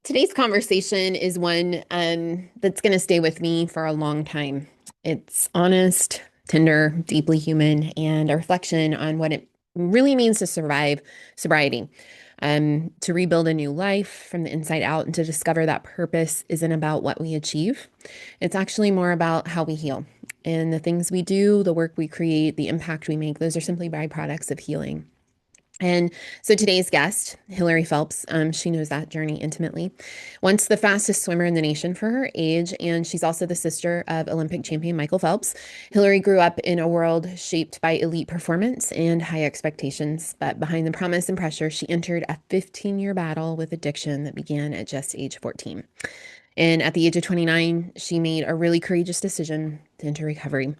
Today's conversation is one that's going to stay with me for a long time. It's honest, tender, deeply human, and a reflection on what it really means to survive sobriety, to rebuild a new life from the inside out, and to discover that purpose isn't about what we achieve. It's actually more about how we heal. And the things we do, the work we create, the impact we make, those are simply byproducts of healing. And so today's guest, Hilary Phelps, she knows that journey intimately. Once the fastest swimmer in the nation for her age, and she's also the sister of Olympic champion Michael Phelps. Hilary grew up in a world shaped by elite performance and high expectations. But behind the promise and pressure, she entered a 15-year battle with addiction that began at just age 14. And at the age of 29, she made a really courageous decision to enter recovery.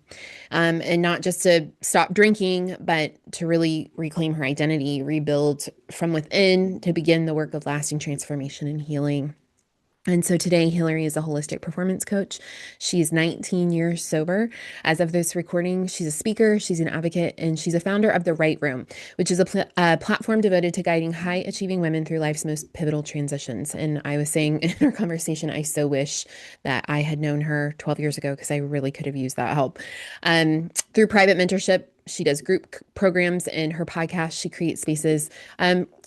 And not just to stop drinking, but to really reclaim her identity, rebuild from within, to begin the work of lasting transformation and healing. And so today, Hilary is a holistic performance coach. She's 19 years sober. As of this recording, she's a speaker, she's an advocate, and she's a founder of The Right Room, which is a platform devoted to guiding high achieving women through life's most pivotal transitions. And I was saying in our conversation, I so wish that I had known her 12 years ago because I really could have used that help. Through private mentorship, she does group programs. In her podcast, she creates spaces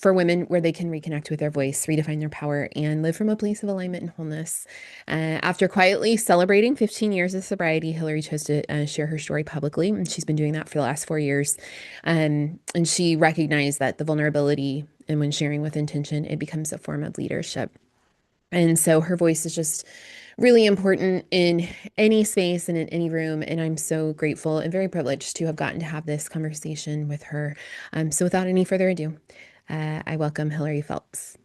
for women where they can reconnect with their voice, redefine their power, and live from a place of alignment and wholeness. After quietly celebrating 15 years of sobriety, Hilary chose to share her story publicly, and she's been doing that for the last 4 years. And she recognized that the vulnerability, and when sharing with intention, it becomes a form of leadership. And so her voice is just really important in any space and in any room. And I'm so grateful and very privileged to have gotten to have this conversation with her. So without any further ado, I welcome Hilary Phelps.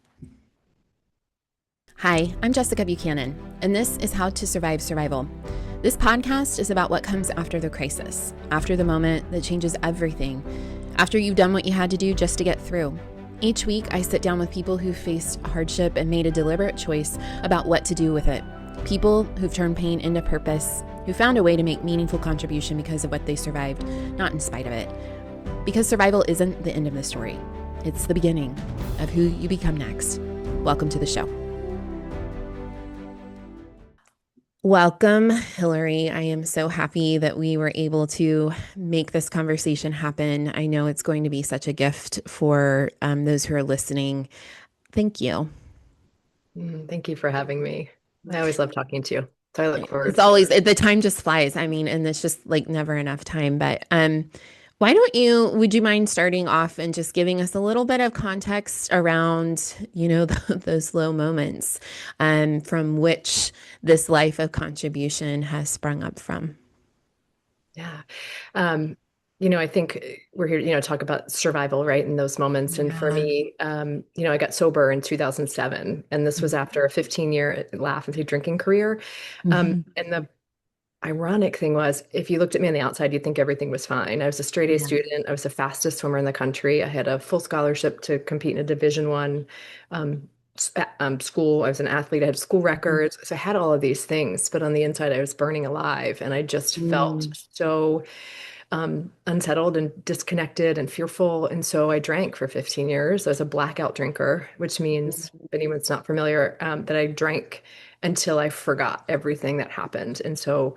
Hi, I'm Jessica Buchanan, and this is How to Survive Survival. This podcast is about what comes after the crisis, after the moment that changes everything, after you've done what you had to do just to get through. Each week, I sit down with people who faced hardship and made a deliberate choice about what to do with it. People who've turned pain into purpose, who found a way to make meaningful contribution because of what they survived, not in spite of it. Because survival isn't the end of the story. It's the beginning of who you become next. Welcome to the show. Welcome, Hilary. I am so happy that we were able to make this conversation happen. I know it's going to be such a gift for those who are listening. Thank you. Thank you for having me. I always love talking to you. So I look forward It's to always, the time just flies. I mean, and it's just like never enough time. But why don't you, would you mind starting off and just giving us a little bit of context around, those low moments from which this life of contribution has sprung up from? Yeah. I think we're here, to talk about survival, right? In those moments. And for Yeah. me, I got sober in 2007, and this was after a 15-year laugh and drinking career. Mhm. And the ironic thing was, if you looked at me on the outside, you'd think everything was fine. I was a straight A Yeah. student. I was the fastest swimmer in the country. I had a full scholarship to compete in a Division 1 school. I was an athlete. I had school records. So I had all of these things, but on the inside, I was burning alive, and I just felt Mm. so unsettled and disconnected and fearful. And so I drank for 15 years. I was a blackout drinker, which means, if anyone's not familiar, that I drank until I forgot everything that happened. And so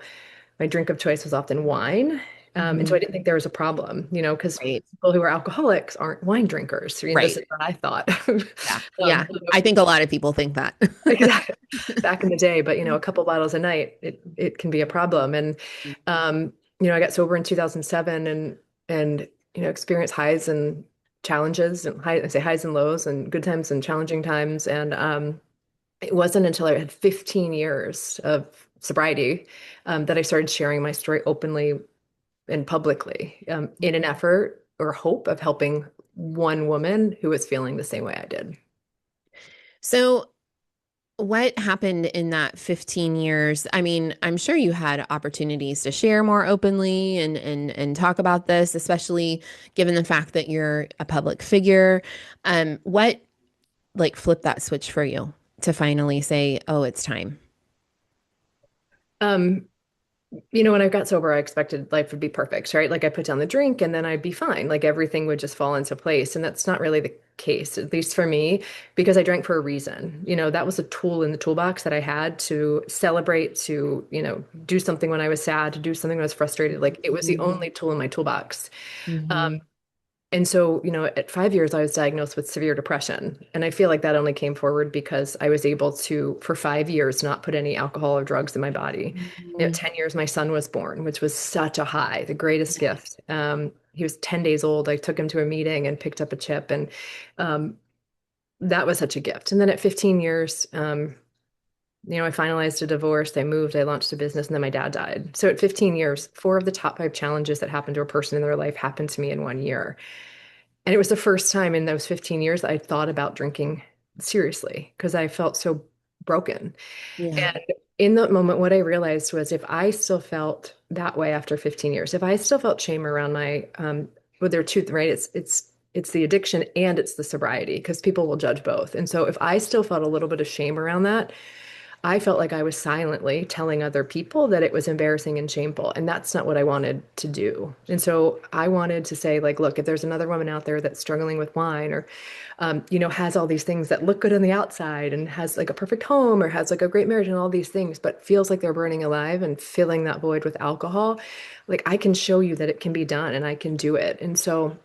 my drink of choice was often wine. And so I Mhm. didn't think there was a problem, because Right. people who are alcoholics aren't wine drinkers. I mean, this Right. is what I thought. Yeah. Yeah. You I think a lot of people think that. exactly. Back in the day, but a couple bottles a night, it can be a problem. And I got sober in 2007, and experienced highs and challenges, and I say highs and lows, and good times and challenging times. And it wasn't until I had 15 years of sobriety that I started sharing my story openly and publicly, in an effort or hope of helping one woman who was feeling the same way I did. So, what happened in that 15 years? I mean, I'm sure you had opportunities to share more openly and talk about this, especially given the fact that you're a public figure. What like flipped that switch for you to finally say, "Oh, it's time"? Um, when I got sober, I expected life would be perfect, right? Like I put down the drink and then I'd be fine. Like everything would just fall into place. And that's not really case, at least for me, because I drank for a reason. That was a tool in the toolbox that I had to celebrate, to, do something when I was sad, to do something when I was frustrated. Like it was the Mhm. only tool in my toolbox. Um, Mhm. and so, at 5 years, I was diagnosed with severe depression. And I feel like that only came forward because I was able to, for 5 years, not put any alcohol or drugs in my body. At Mhm. 10 years, my son was born, which was such a high, the greatest Yeah. gift. He was 10 days old. I took him to a meeting and picked up a chip. And um, that was such a gift. And then at 15 years, I finalized a divorce, I moved, I launched a business, and then my dad died. So at 15 years, four of the top five challenges that happened to a person in their life happened to me in 1 year. And it was the first time in those 15 years that I thought about drinking seriously because I felt so broken. Yeah. And in that moment, what I realized was if I still felt that way after 15 years, if I still felt shame around my, well, there are two, right? It's the addiction and it's the sobriety because people will judge both. And so if I still felt a little bit of shame around that, I felt like I was silently telling other people that it was embarrassing and shameful, and that's not what I wanted to do. And so I wanted to say, like, look, if there's another woman out there that's struggling with wine or, has all these things that look good on the outside and has like a perfect home or has like a great marriage and all these things, but feels like they're burning alive and filling that void with alcohol, like I can show you that it can be done and I can do it. And so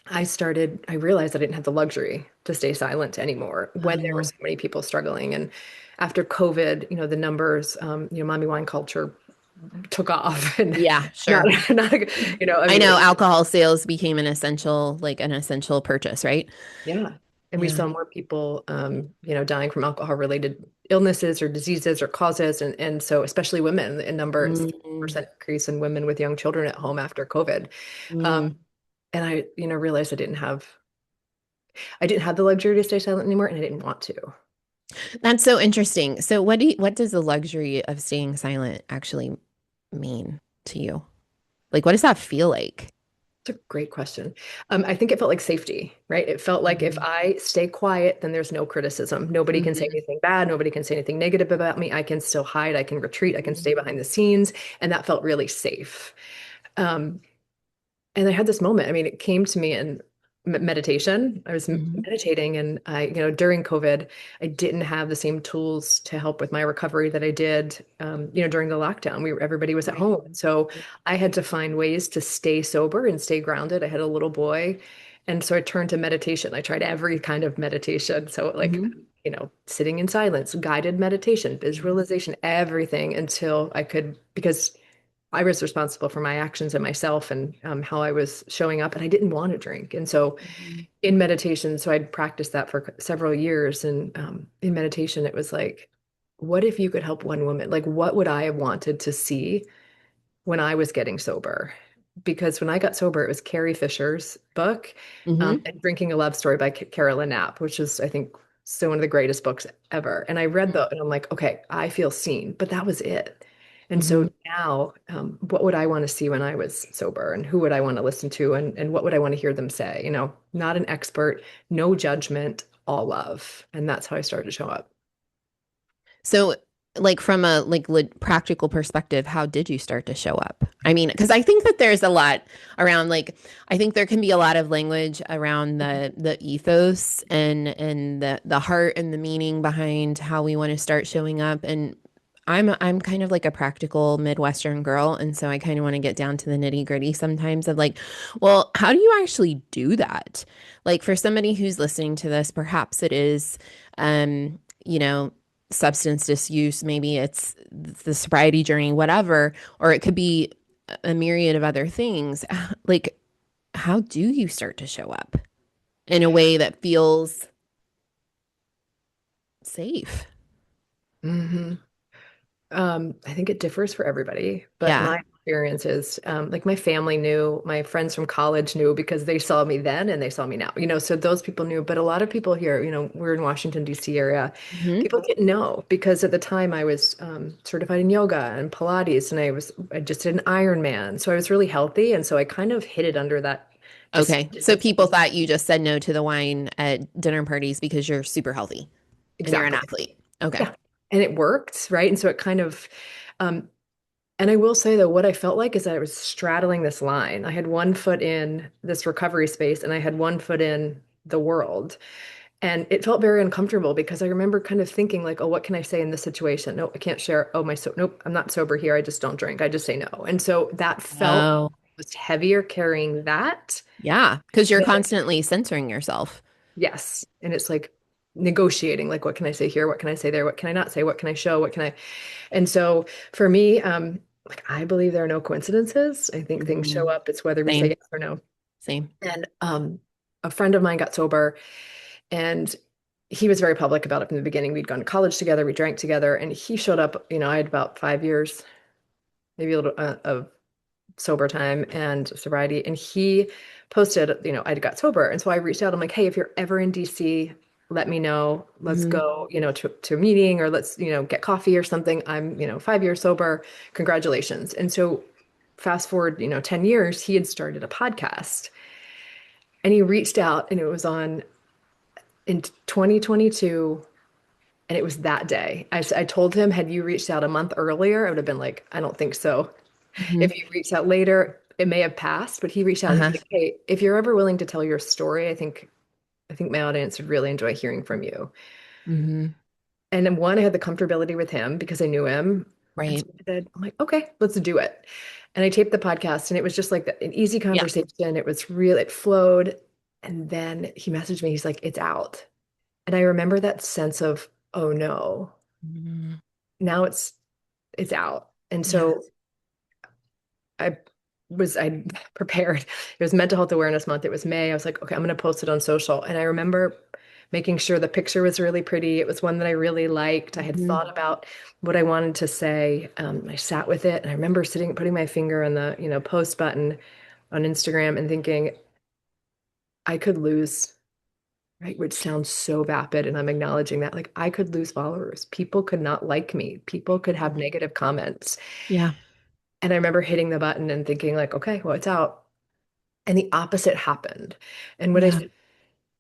I realized I didn't have the luxury to stay silent anymore when there were Oh. so many people struggling. And after COVID, the numbers, mommy wine culture took off and Yeah, not, sure. not, I I mean, know alcohol sales became an essential purchase, right? yeah. And we Yeah. saw more people, dying from alcohol related illnesses or diseases or causes. And so especially women in numbers, Mm. percent increase in women with young children at home after COVID. Um, Mm. and I, realized I didn't have the luxury to stay silent anymore and I didn't want to. That's so interesting. So what does the luxury of staying silent actually mean to you? Like what does that feel like? It's a great question. I think it felt like safety, right? It felt like if Mhm. I stay quiet, then there's no criticism. Nobody can say Mhm. anything bad. Nobody can say anything negative about me. I can still hide. I can retreat. I can stay Mhm. behind the scenes. And that felt really safe. Um, and I had this moment. I mean, it came to me in meditation. I was Mhm. meditating, and during COVID, I didn't have the same tools to help with my recovery that I did, during the lockdown. Everybody was at Right. home, so I had to find ways to stay sober and stay grounded. I had a little boy, and so I turned to meditation. I tried every kind of meditation, so like, Mhm. sitting in silence, guided meditation, Mhm. visualization, everything until I could, because I was responsible for my actions and myself and how I was showing up, and I didn't want to drink. And so, Mhm. in meditation, so I'd practiced that for several years. And in meditation, it was like, what if you could help one woman? Like, what would I have wanted to see when I was getting sober? Because when I got sober, it was Carrie Fisher's book, Mhm. and Drinking a Love Story by Carolyn Knapp, which is, I think, still one of the greatest books ever. And I read that and I'm like, okay, I feel seen, but that was it. And Mhm. so now, what would I want to see when I was sober, and who would I want to listen to, and what would I want to hear them say? Not an expert, no judgment, all love. And that's how I started to show up. So, like from a practical perspective, how did you start to show up? I mean, because I think that there's a lot around I think there can be a lot of language around the ethos and the heart and the meaning behind how we want to start showing up. And I'm kind of like a practical Midwestern girl, and so I kind of want to get down to the nitty-gritty sometimes of like, well, how do you actually do that? Like for somebody who's listening to this, perhaps it is you know, substance disuse, maybe it's the sobriety journey, whatever, or it could be a myriad of other things. Like, how do you start to show up in a way that feels safe? hmm I think it differs for everybody, but Yeah. my experience is, like, my family knew, my friends from college knew because they saw me then and they saw me now, so those people knew. But a lot of people here, we're in Washington, D.C. area, Hmm. people didn't know because at the time I was certified in yoga and Pilates, and I just did an Ironman. So I was really healthy. And so I kind of hid it under that Okay. So people disguise. thought you just said no to the wine at dinner parties because you're super healthy and you're an Exactly. athlete. Okay. Yeah. And it worked, right? And so it kind of, um, and I will say though, what I felt like is that I was straddling this line. I had one foot in this recovery space and I had one foot in the world. And it felt very uncomfortable because I remember kind of thinking like, oh, what can I say in this situation? No, I can't share. Oh, nope, I'm not sober here. I just don't drink. I just say no. And so that felt Oh, was heavier carrying that. yeah, because you're than, like, constantly censoring yourself. yes. And it's like negotiating, like, what can I say here? What can I say there? What can I not say? What can I show? What can I? And so for me, like I believe there are no coincidences. I think things show Mhm. up. It's whether we say Same, yes or no. same. And a friend of mine got sober and he was very public about it from the beginning. We'd gone to college together, we drank together, and he showed up. I had about 5 years, maybe a little of sober time and sobriety. And he posted, I got sober. And so I reached out. I'm like, hey, if you're ever in DC, let me know. Let's Mhm. go, to a meeting or let's, get coffee or something. I'm, 5 years sober. Congratulations. And so fast forward, 10 years, he had started a podcast and he reached out and it was on in 2022. And it was that day. I told him, had you reached out a month earlier, I would have been like, I don't think so. Mhm. If you reached out later, it may have passed, but he reached out and he's Uh-huh. like, hey, if you're ever willing to tell your story, I think my audience would really enjoy hearing from you. Hmm. And then one, I had the comfortability with him because I knew him. And so Right. I said, I'm like, okay, let's do it. And I taped the podcast and it was just like an easy Yeah. conversation. It was real, it flowed. And then he messaged me, he's like, it's out. And I remember that sense of, oh no, Mhm. now it's out. And Yeah. so I prepared. It was Mental Health Awareness Month. It was May. I was like, okay, I'm going to post it on social. And I remember making sure the picture was really pretty. It was one that I really liked. I had Mhm. thought about what I wanted to say. I sat with it, and I remember putting my finger on the, post button on Instagram and thinking I could lose, right? Which sounds so vapid, and I'm acknowledging that. Like I could lose followers. People could not like me. People could have negative comments. Yeah. And I remember hitting the button and thinking like, okay, well, it's out. And the opposite happened. And what I Yeah. said,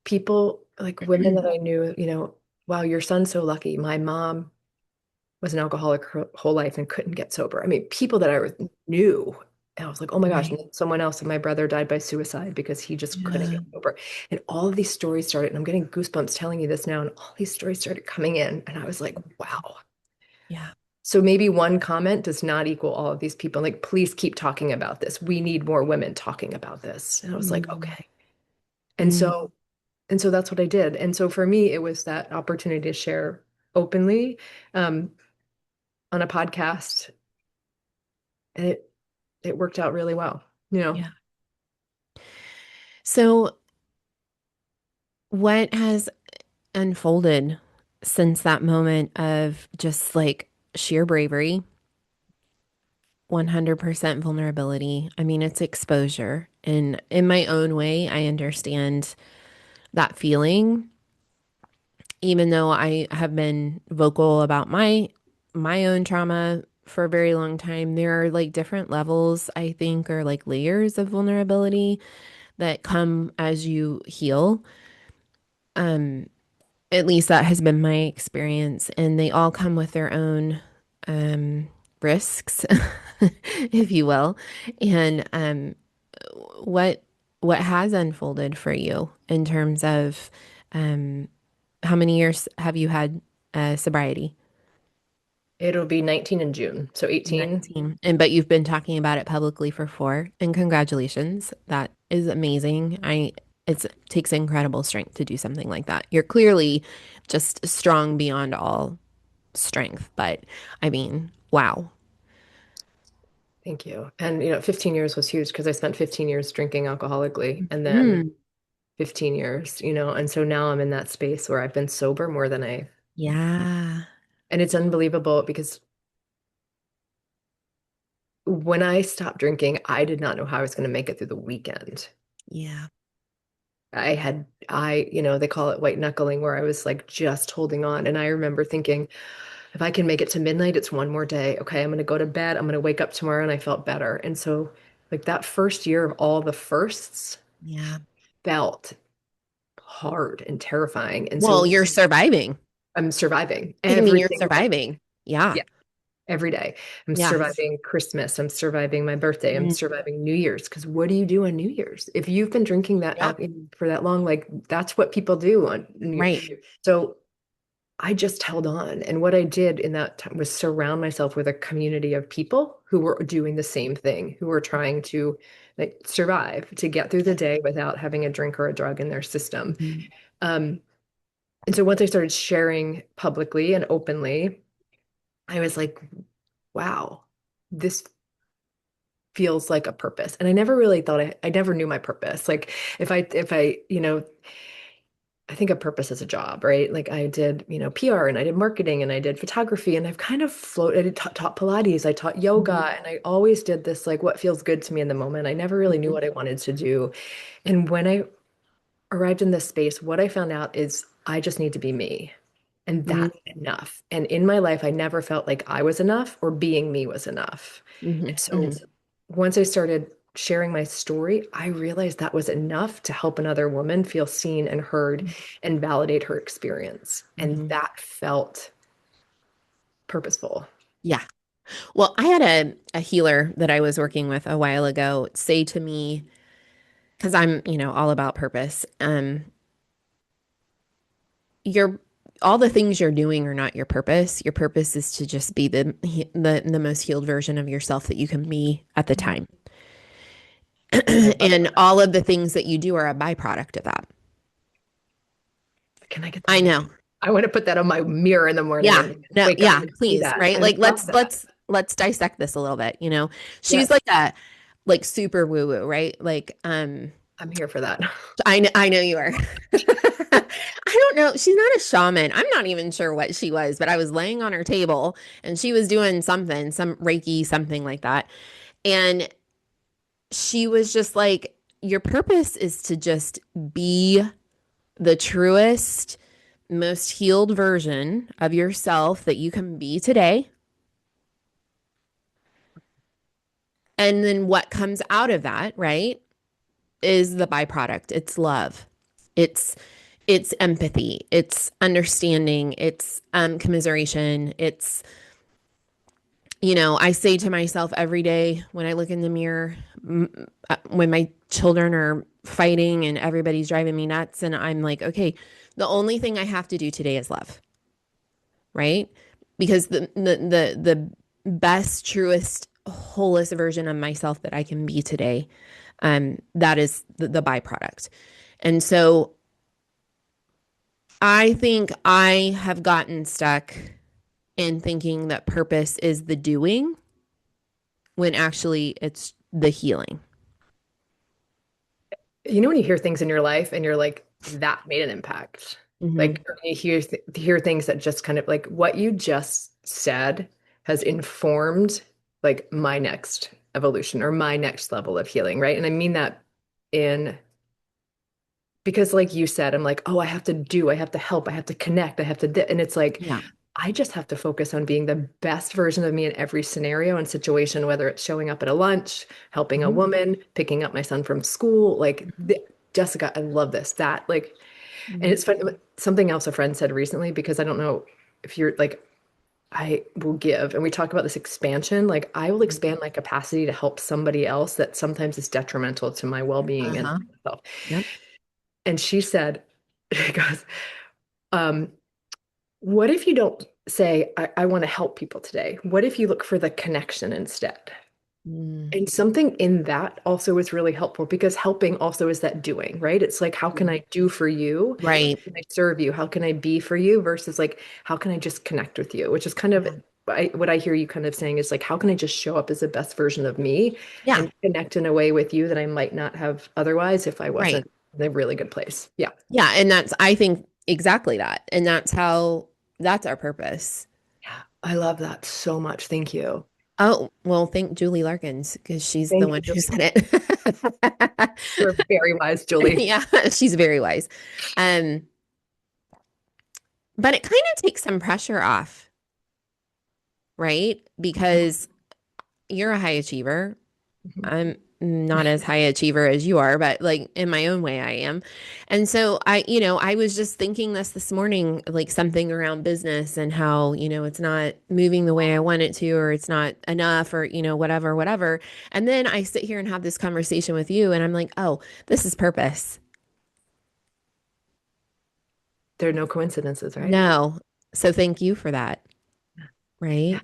people like women that I knew, wow, your son's so lucky. My mom was an alcoholic her whole life and couldn't get sober. I mean, people that knew. And I was like, oh my gosh. And Right. then someone else, and my brother died by suicide because he just couldn't Yeah. get sober. And all of these stories started, and I'm getting goosebumps telling you this now. And all these stories started coming in. And I was like, wow. Yeah. So maybe one comment does not equal all of these people. Like, please keep talking about this. We need more women talking about this. And I was like, Mm. okay. And Mm. so and so that's what I did. And so for me, it was that opportunity to share openly um, on a podcast, and it worked out really well. Yeah. So, what has unfolded since that moment of just like sheer bravery, 100% vulnerability? I mean, it's exposure. And in my own way, I understand that feeling, even though I have been vocal about my own trauma for a very long time. There are like different levels, I think, or like layers of vulnerability that come as you heal. Um, at least that has been my experience, and they all come with their own risks, if you will. And what what has unfolded for you in terms of um, how many years have you had sobriety? It'll be 19 in June, so 18. 19. And but you've been talking about it publicly for 4, and congratulations. That is amazing. It takes incredible strength to do something like that. You're clearly just strong beyond all strength, but I mean, wow. Thank you. And 15 years was huge because I spent 15 years drinking alcoholically and then Mm, 15 years, and so now I'm in that space where I've been sober more than yeah. and it's unbelievable because when I stopped drinking, I did not know how I was going to make it through the weekend. Yeah. They call it white knuckling, where I was like just holding on. And I remember thinking, if I can make it to midnight, it's one more day. Okay, I'm going to go to bed. I'm going to wake up tomorrow. And I felt better. And so, like that first year of all the firsts Yeah. felt hard and terrifying. And Well, so you're surviving. I'm surviving I mean, every you're single day. surviving. Yeah. Yeah. every day. I'm Yes. surviving Christmas. I'm surviving my birthday. I'm Mm, surviving New Year's. Because what do you do on New Year's? If you've been drinking that yep. alcohol for that long, like that's what people do on New Year's. Right. So I just held on. And what I did in that time was surround myself with a community of people who were doing the same thing, who were trying to like survive, to get through the day without having a drink or a drug in their system. Mhm. Um, and so once I started sharing publicly and openly, I was like, wow, this feels like a purpose. And I never really thought I never knew my purpose. Like if I, I think of purpose as a job, right? Like I did, PR and I did marketing and I did photography and I've kind of floated, taught Pilates, I taught yoga, Mhm. and I always did this like what feels good to me in the moment. I never really knew Mhm. what I wanted to do. And when I arrived in this space, what I found out is I just need to be me. And Mhm. that's enough. And in my life, I never felt like I was enough or being me was enough. And Mhm. so Mhm. once I started sharing my story, I realized that was enough to help another woman feel seen and heard and validate her experience. And Mhm. that felt purposeful. Yeah. Well, I had a healer that I was working with a while ago say to me, because I'm, all about purpose. You're all the things you're doing are not your purpose. Your purpose is to just be the most healed version of yourself that you can be at the Mhm. time. I love And that. all of the things that you do are a byproduct of that. Can I get that I on my, know. I want to put that on my mirror in the morning Yeah. and No, wake up yeah, and see please, that. right? I Like love that. let's dissect this a little bit. She's Yes, like super woo-woo, right? Like I'm here for that. I know you are. I don't know. She's not a shaman. I'm not even sure what she was, but I was laying on her table and she was doing something, some Reiki, something like that. And she was just like, your purpose is to just be the truest, most healed version of yourself that you can be today. And then what comes out of that, right, is the byproduct. It's love. It's it's empathy. It's understanding. It's commiseration. I say to myself every day when I look in the mirror, when my children are fighting and everybody's driving me nuts, and I'm like, okay, the only thing I have to do today is love, right? Because the best, truest, wholest version of myself that I can be today, that is the byproduct. And so I think I have gotten stuck in thinking that purpose is the doing when actually it's the healing. When you hear things in your life and you're like, that made an impact. Mm-hmm. Like or you hear things that just kind of like what you just said has informed like my next evolution or my next level of healing, right? And I mean that in because like you said, I'm like, oh, I have to help, I have to connect, I have to, and it's like, Yeah. I just have to focus on being the best version of me in every scenario and situation, whether it's showing up at a lunch, helping a Mm-hmm. woman, picking up my son from school. Like, Jessica, I love this. That, like, and Mm-hmm. it's fun. Something else a friend said recently, because I don't know if you're like, I will give, and we talk about this expansion. Like, I will expand my capacity to help somebody else that sometimes is detrimental to my well being and Uh-huh. myself. Yep. And she said, she goes, um, what if you don't say, I want to help people today? What if you look for the connection instead? Mm. And something in that also is really helpful because helping also is that doing, right? It's like, how can I do for you? Right. How can I serve you? How can I be for you? Versus like, how can I just connect with you? Which is kind of Yeah. what I hear you kind of saying is like, how can I just show up as the best version of me Yeah. and connect in a way with you that I might not have otherwise if I Right. wasn't in a really good place? Yeah. Yeah. And I think, exactly that. And that's our purpose. Yeah. I love that so much. Thank you. Oh, well, thank Julie Larkins because she's the Thank one you, who Julie. said it. You're very wise, Julie. Yeah, she's very wise. Um, but it kind of takes some pressure off, right? Mhm. Because you're a high achiever. Mhm. not as high achiever as you are, but like in my own way, I am. And so I was just thinking this morning, like something around business and how, it's not moving the way I want it to, or it's not enough, or, whatever, whatever. And then I sit here and have this conversation with you, and I'm like, oh, this is purpose. There are no coincidences, right? No. So thank you for that. Yeah. Right.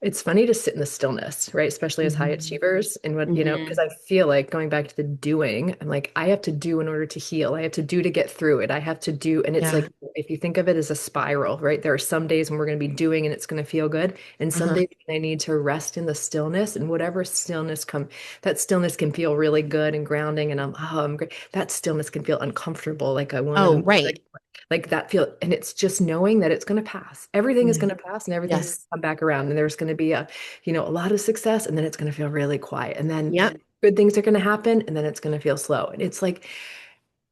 It's funny to sit in the stillness, right? Especially as high Hmm. achievers. And what, because Hmm. I feel like going back to the doing, I'm like, I have to do in order to heal. I have to do to get through it. I have to do. And it's Yeah. like, if you think of it as a spiral, right? There are some days when we're going to be doing and it's going to feel good. And some Uh-huh. days I need to rest in the stillness, and whatever that stillness can feel really good and grounding. And I'm great. That stillness can feel uncomfortable. Like I want Oh, to, right. like that feel, and it's just knowing that it's going to pass. Everything is Yeah. going to pass and everything's going to Yes. come back around, and there's going to be a lot of success, and then it's going to feel really quiet, and then Yep. good things are going to happen, and then it's going to feel slow. And it's like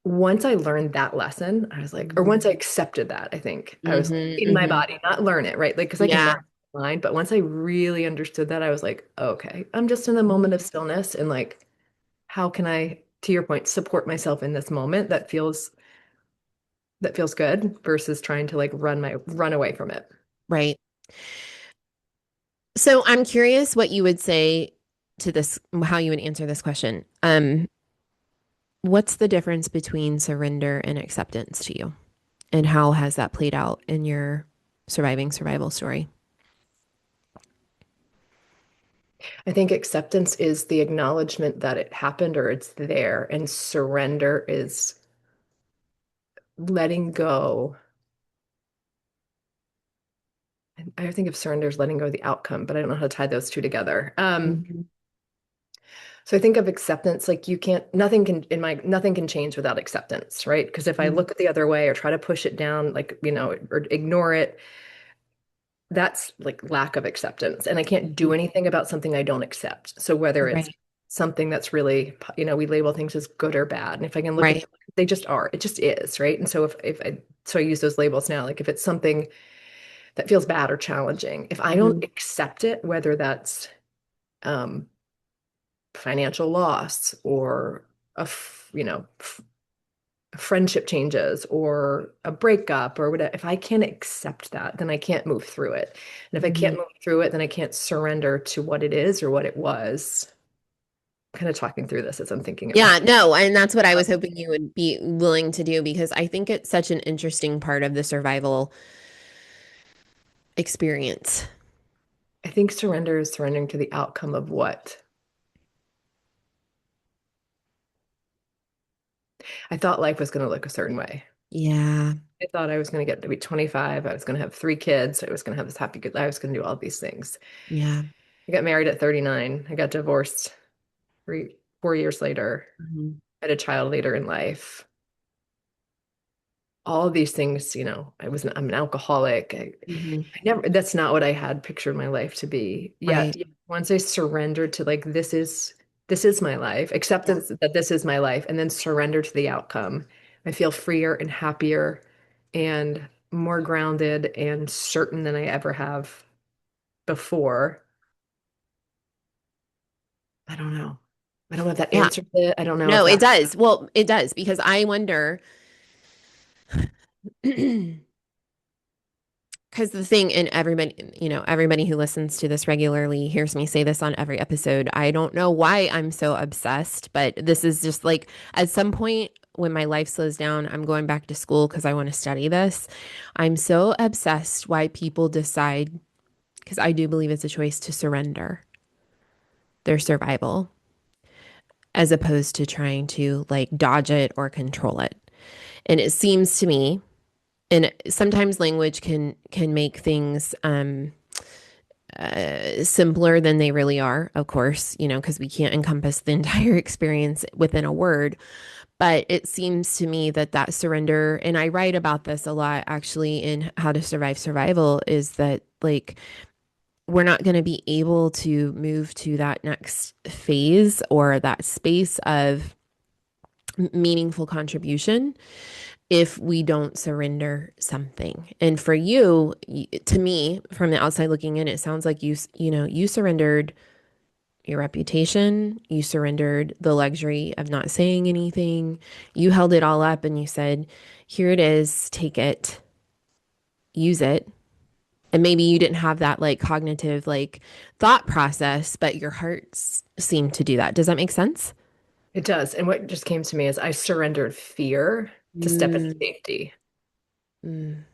once I learned that lesson, I was like, or Hmm. once I accepted that, I think I was like, Hmm. in my Hmm. body, not learn it, right? Like, because I can learn Yeah. mind, but once I really understood that, I was like, okay, I'm just in a moment of stillness, and like, how can I, to your point, support myself in this moment that feels good versus trying to like run away from it. Right. So I'm curious what you would say to this, how you would answer this question. What's the difference between surrender and acceptance to you? And how has that played out in your surviving survival story? I think acceptance is the acknowledgement that it happened or it's there, and surrender is letting go. I think of surrender as letting go of the outcome, but I don't know how to tie those two together. Mhm. So I think of acceptance like you can't, nothing can change without acceptance, right? Because if I Mhm. look at the other way or try to push it down, like, or ignore it, that's like lack of acceptance. And I can't do anything about something I don't accept. So whether it's Right. something that's really, we label things as good or bad. And if I can look at Right. them, they just are, it just is, right? And so so I use those labels now, like if it's something that feels bad or challenging, if I don't Mhm. accept it, whether that's um, financial loss or friendship changes or a breakup or whatever, if I can't accept that, then I can't move through it. And if I can't Mhm. move through it, then I can't surrender to what it is or what it was. Kind of talking through this as I'm thinking about Yeah, it. no, and that's what I was hoping you would be willing to do because I think it's such an interesting part of the survival experience. I think surrender is surrendering to the outcome of what I thought life was going to look a certain way. Yeah. I thought I was going to get to be 25. I was going to have 3 kids. I was going to have this happy, good life. I was going to do all these things. Yeah. I got married at 39. I got divorced 4 years later. Mhm. I had a child later in life. All of these things, I'm an alcoholic. Mhm. I never, that's not what I had pictured my life to be. Yet, Right. once I surrendered to like, this is my life, Yeah. acceptance that this is my life, and then surrender to the outcome, I feel freer and happier and more grounded and certain than I ever have before. I don't know. I don't know if that Yeah. answers it. I don't know if No, it that, does. Well, it does because I wonder because the thing, and everybody who listens to this regularly hears me say this on every episode. I don't know why I'm so obsessed, but this is just like at some point when my life slows down, I'm going back to school because I want to study this. I'm so obsessed why people decide, because I do believe it's a choice to surrender their survival as opposed to trying to like dodge it or control it. And it seems to me, and sometimes language can make things simpler than they really are, of course, because we can't encompass the entire experience within a word. But it seems to me that surrender, and I write about this a lot actually in How to Survive Survival, is that like we're not going to be able to move to that next phase or that space of meaningful contribution if we don't surrender something. And for you, to me, from the outside looking in, it sounds like you surrendered your reputation. You surrendered the luxury of not saying anything. You held it all up and you said, here it is, take it, use it. And maybe you didn't have that like cognitive like thought process, but your hearts seemed to do that. Does that make sense? It does. And what just came to me is I surrendered fear to step into Mm, safety. mm,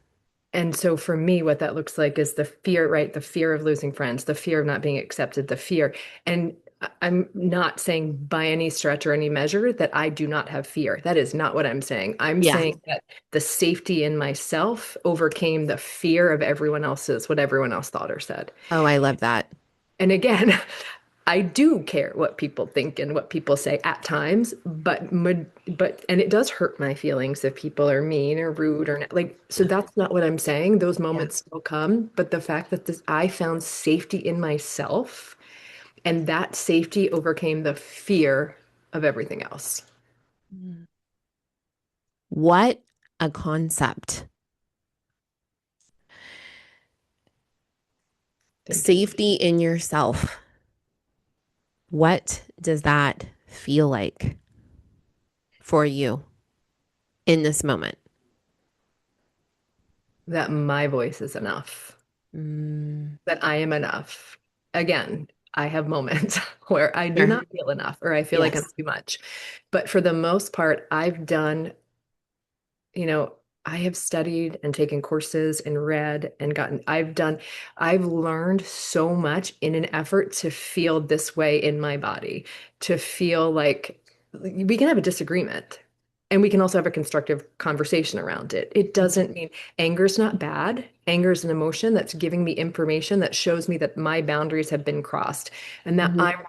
And so for me, what that looks like is the fear, right? The fear of losing friends, the fear of not being accepted, the fear. And I'm not saying by any stretch or any measure that I do not have fear. That is not what I'm saying. I'm yeah. saying that the safety in myself overcame the fear of everyone else's, what everyone else thought or said. Oh, I love that. And again, I do care what people think and what people say at times, but and it does hurt my feelings if people are mean or rude or like so Yeah. that's not what I'm saying. Those Yeah. moments still come, but the fact that this I found safety in myself and that safety overcame the fear of everything else. Mm. What a concept. Thank you. Safety in yourself. What does that feel like for you in this moment? That my voice is enough, Mm, that I am enough. Again, I have moments where I do sure. not feel enough or I feel like I'm Yes. too much. But for the most part, I've done you know, I have studied and taken courses and read and I've learned so much in an effort to feel this way in my body, to feel like we can have a disagreement and we can also have a constructive conversation around it. It doesn't mean anger is not bad. Anger is an emotion that's giving me information that shows me that my boundaries have been crossed and that Mhm.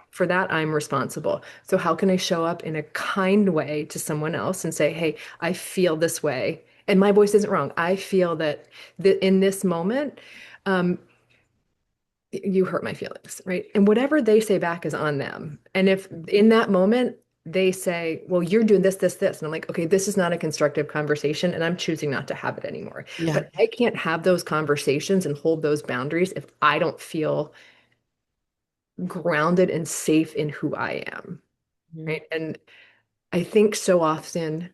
I'm responsible. So how can I show up in a kind way to someone else and say, "Hey, I feel this way." And my voice isn't wrong. I feel that in this moment, um, you hurt my feelings, right? And whatever they say back is on them. And if in that moment they say, well, you're doing this, this, this, and I'm like, okay, this is not a constructive conversation, and I'm choosing not to have it anymore. Yeah. But I can't have those conversations and hold those boundaries if I don't feel grounded and safe in who I am, Mhm. right? And I think so often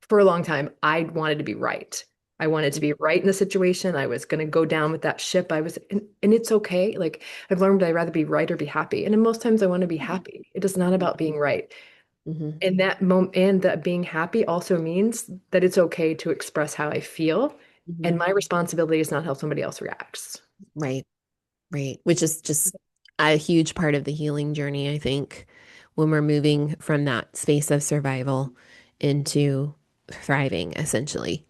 for a long time, I wanted to be right. I wanted to be right in the situation. I was going to go down with that ship. And it's okay. Like I've learned I'd rather be right or be happy. And then most times I want to be happy. It is not about being right. Mhm. And that moment, and that being happy also means that it's okay to express how I feel. And Mhm. my responsibility is not how somebody else reacts. Right. Right. Which is just a huge part of the healing journey, I think, when we're moving from that space of survival into thriving, essentially.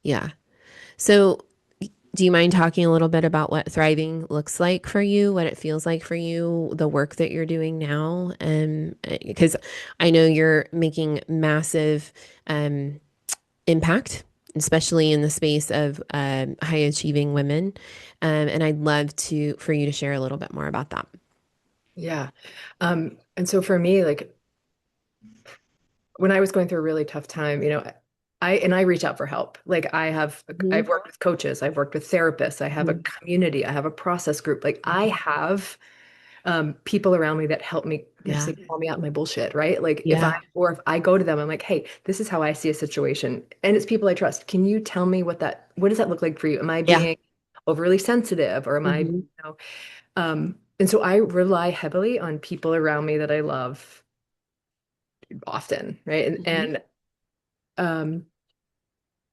Yeah. So, do you mind talking a little bit about what thriving looks like for you, what it feels like for you, the work that you're doing now? Because I know you're making massive impact, especially in the space of high achieving women. And I'd love to for you to share a little bit more about that. Yeah. And so for me, like when I was going through a really tough time, I reach out for help. Like Mhm. I've worked with coaches, I've worked with therapists, I have a Mhm. community, I have a process group. Like I have people around me that help me Yeah. basically call me out my bullshit, right? Like Yeah. if I go to them, I'm like, hey, this is how I see a situation. And it's people I trust. Can you tell me what does that look like for you? Am I Yeah. being overly sensitive or am I, Mhm. and so I rely heavily on people around me that I love often, right? Mhm. Um,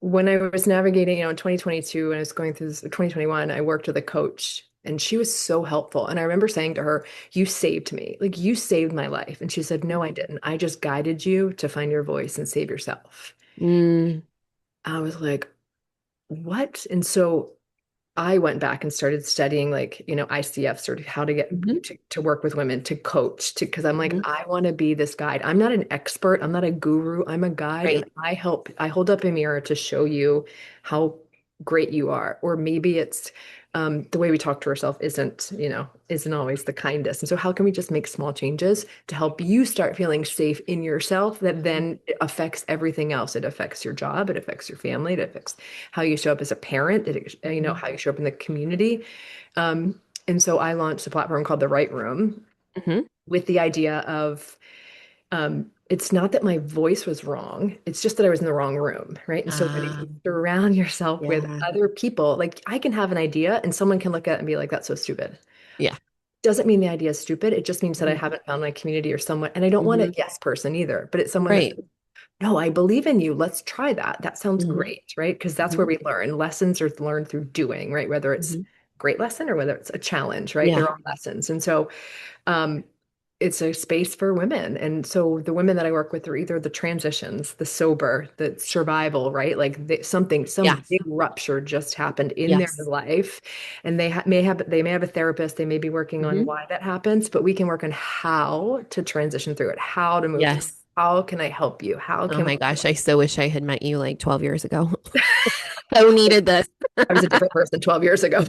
when I was navigating, in 2022, when I was going through this 2021, I worked with a coach and she was so helpful. And I remember saying to her, you saved me. Like you saved my life. And she said, no, I didn't. I just guided you to find your voice and save yourself. Mm. I was like, what? And so I went back and started studying like, ICF, sort of how to get Mhm. to work with women, to coach, to because I'm like, Mhm. I want to be this guide. I'm not an expert, I'm not a guru, I'm a guide, and Right. I hold up a mirror to show you how great you are. Or maybe it's the way we talk to ourselves isn't always the kindest. And so how can we just make small changes to help you start feeling safe in yourself that then it affects everything else? It affects your job, it affects your family, it affects how you show up as a parent, Mhm. how you show up in the community. And so I launched a platform called The Right Room. Hmm. with the idea of it's not that my voice was wrong, it's just that I was in the wrong room, right? And so when you surround yourself with Yeah. other people, like I can have an idea and someone can look at it and be like, that's so stupid. Yeah. Doesn't mean the idea is stupid. It just means that I Hmm. haven't found my community or someone, and I don't want a Hmm. yes person either, but it's someone that Right. says, no, I believe in you. Let's try that. That sounds Hmm. great, right? Because that's where Hmm. we learn. Lessons are learned through doing, right? Whether it's Hmm. a great lesson or whether it's a challenge, right? Yeah. They're all lessons. And so um, it's a space for women. And so the women that I work with are either the transitions, the sober, the survival, right? Like some Yes. big rupture just happened in their Yes. life, and they may have a therapist. They may be working on Hmm. why that happens, but we can work on how to transition through it, how to move through. Yes. How can I help you? How Oh can my we? gosh, I so wish I had met you like 12 years ago. So needed this. I was a different person 12 years ago.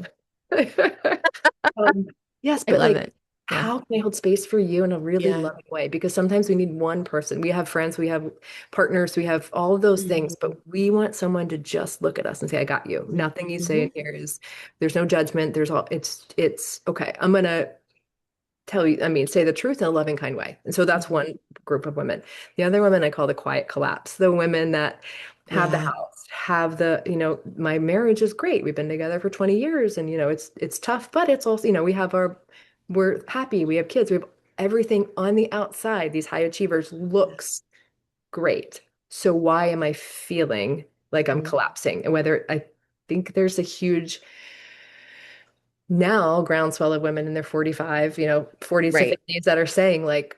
Um, yes, I but love like, it. Yeah. how can I hold space for you in a really Yeah. loving way? Because sometimes we need one person. We have friends, we have partners, we have all of those things, Hmm. but we want someone to just look at us and say, I got you. Nothing you say Hmm. in here is, there's no judgment. There's all, it's okay. I'm gonna tell you, I mean, say the truth in a loving, kind way. And so that's Hmm. one group of women. The other women I call the quiet collapse, the women that have the Yeah. house, have the, my marriage is great. We've been together for 20 years and, it's tough, but it's also, we're happy. We have kids. We have everything on the outside. These high achievers looks great. So why am I feeling like I'm Mhm. collapsing? And whether I think there's a huge now groundswell of women in their 45, 40s to Right. 50s that are saying like,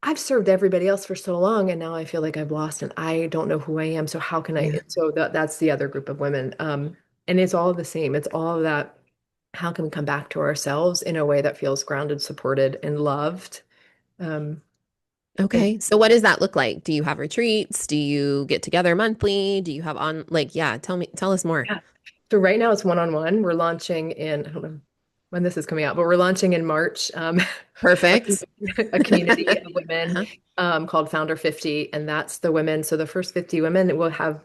I've served everybody else for so long and now I feel like I've lost and I don't know who I am. So how can I? Yeah. So that's the other group of women. And it's all the same. It's all that. How can we come back to ourselves in a way that feels grounded, supported, and loved? Um, and Okay. So what does that look like? Do you have retreats? Do you get together monthly? Do you have on like, yeah, tell us more. yeah. So right now it's one-on-one. We're launching in, I don't know when this is coming out, but we're launching in March, a, Perfect. a community of women Uh-huh. called Founder 50. And that's the women. So the first 50 women will have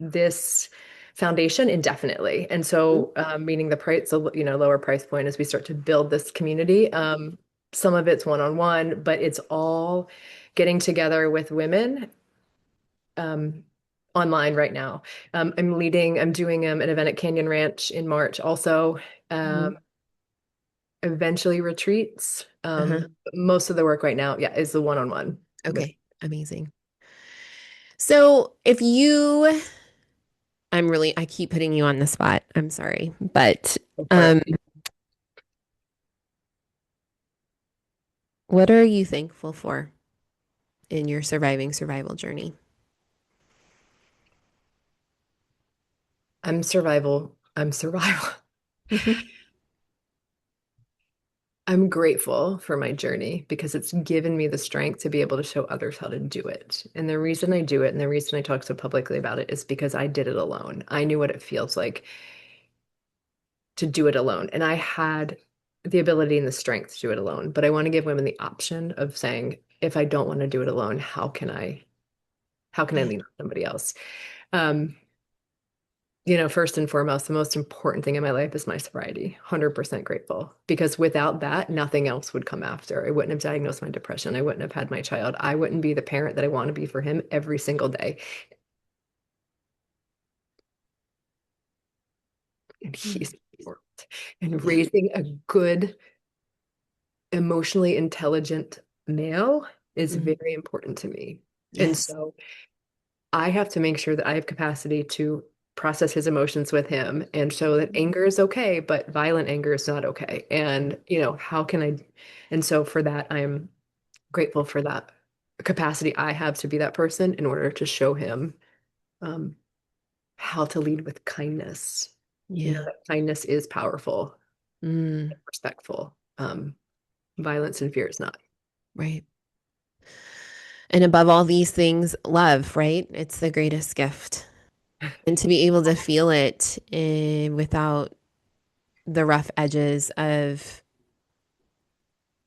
this foundation indefinitely. And so, meaning the price, so, lower price point as we start to build this community. Some of it's one-on-one, but it's all getting together with women um, online right now. I'm doing an event at Canyon Ranch in March also. Mhm. Um, eventually retreats. Uh-huh. Most of the work right now, yeah, is the one-on-one with. Okay. Amazing. So if you, I keep putting you on the spot. I'm sorry, but Go for it. um, what are you thankful for in your survival journey? I'm survival. I'm survival. I'm grateful for my journey because it's given me the strength to be able to show others how to do it. And the reason I do it and the reason I talk so publicly about it is because I did it alone. I knew what it feels like to do it alone. And I had the ability and the strength to do it alone. But I want to give women the option of saying, if I don't want to do it alone, how can I Yeah. lean on somebody else? Um, first and foremost, the most important thing in my life is my sobriety. 100% grateful because without that, nothing else would come after. I wouldn't have diagnosed my depression. I wouldn't have had my child. I wouldn't be the parent that I want to be for him every single day. And Mm. he's important. And Yeah. raising a good, emotionally intelligent male is Mhm. very important to me. And Yes. so I have to make sure that I have capacity to process his emotions with him and show that anger is okay, but violent anger is not okay. And, how can I? And so for that, I'm grateful for that capacity I have to be that person in order to show him um, how to lead with kindness. Yeah. That kindness is powerful, Mm. respectful. Violence and fear is not. Right. And above all these things, love, right? It's the greatest gift. And to be able to feel it without the rough edges of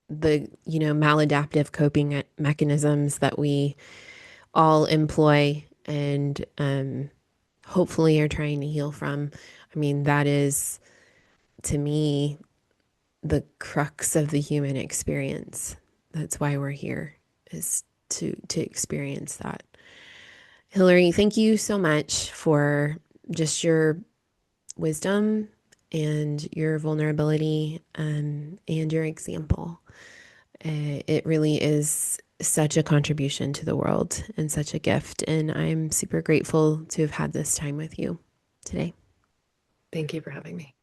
the, maladaptive coping mechanisms that we all employ and hopefully are trying to heal from. I mean, that is to me the crux of the human experience. That's why we're here, is to experience that. Hilary, thank you so much for just your wisdom and your vulnerability, and your example. It really is such a contribution to the world and such a gift. And I'm super grateful to have had this time with you today. Thank you for having me.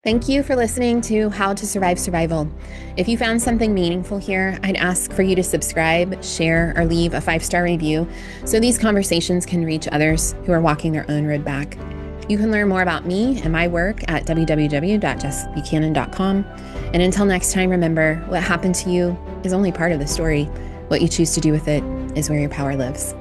Thank you for listening to How to Survive Survival. If you found something meaningful here, I'd ask for you to subscribe, share, or leave a 5-star review so these conversations can reach others who are walking their own road back. You can learn more about me and my work at www.jessbuchanan.com. And until next time, remember, what happened to you is only part of the story. What you choose to do with it is where your power lives.